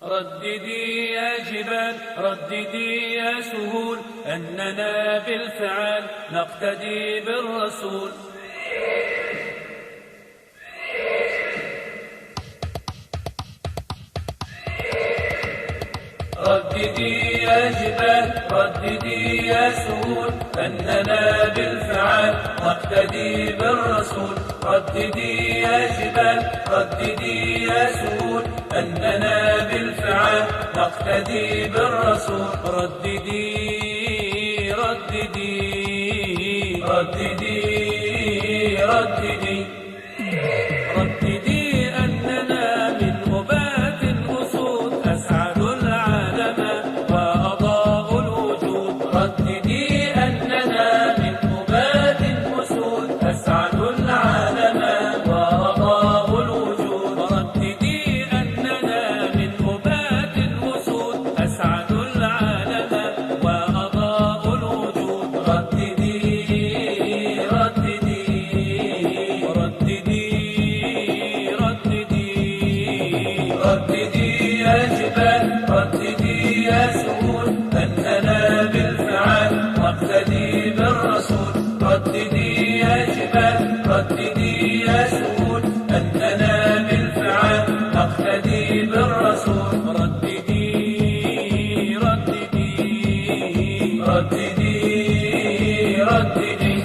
رددي يا جبال، رددي يا سهول، أننا بالفعل نقتدي بالرسول. رددي يا جبال، رددي يا سهول، أننا بالفعل نقتدي بالرسول. رددي يا جبال، رددي يا سهول، أننا بالفعل نقتدي بالرسول. رددي رددي رددي رددي رددي أننا من أبات الأسود أسعد العالم وأضاء الوجود. رددي أننا من أبات الأسود أسعد العالم وأضاء الوجود. رددي أننا من أبات الأسود أسعد العالم وأضاء الوجود. رددي رددي رددي يا جبال، رددي يا سهول، أننا بالفعل نقتدي بالرسول. رددي يا جبال، رددي يا سهول، أننا بالفعل نقتدي بالرسول. رددي رددي رددي رددي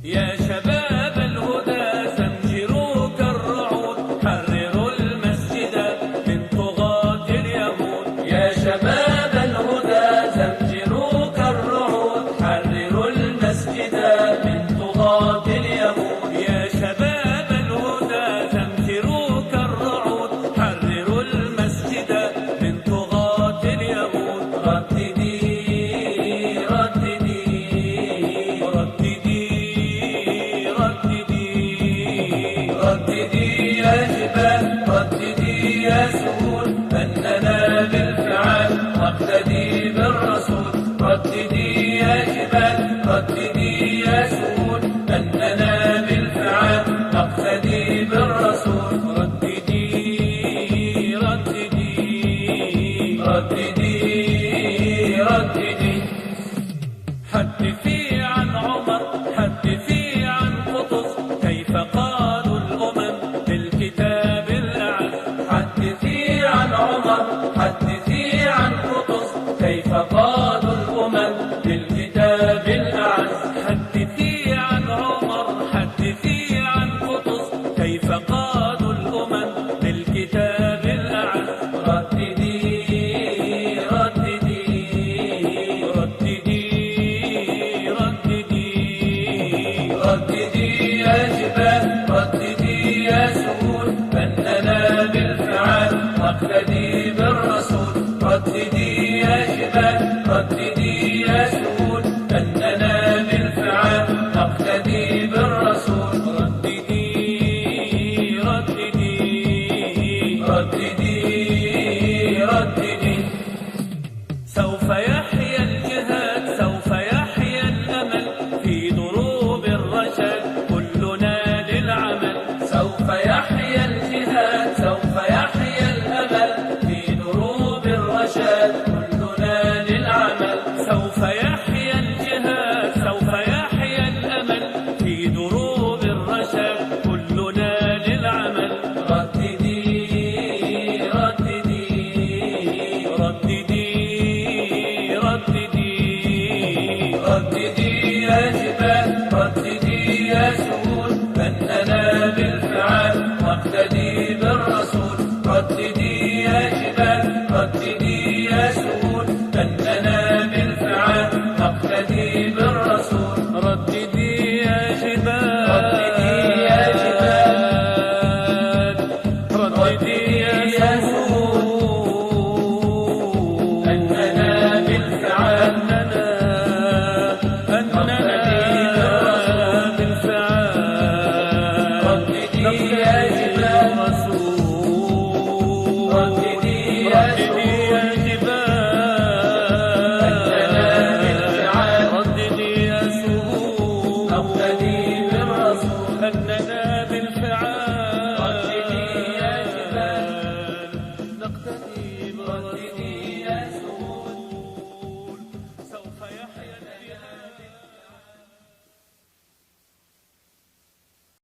يا شباب الهدى زمجروا كالرعود، حرروا المسجد من طغاة اليهود. يا شباب الهدى زمجروا كالرعود، حرروا المسجد من طغاة اليهود. يا شباب الهدى زمجروا كالرعود، حرروا المسجد من طغاة اليهود. رددي رددي رددي رددي يا جبال، رددي يا سهول، أننا بالفعل نقتدي بالرسول. رددي يا جبال، رددي يا سهول، أننا بالفعل نقتدي بالرسول. رددي رددي رددي رددي حدثي عن عمر، حدثي عن قطز، كيف قالوا الأمم بالكتاب الأعز. حدثي عن عمر، حدثي عن قطز، كيف قالوا الأمم بالكتاب الأعز. حدثي عن عمر، حدثي عن قطز، كيف قالوا الأمم بالكتاب الأعز. رددي رددي رددي رددي يا جبال، رددي يا سهول، أننا بالفعل نقتدي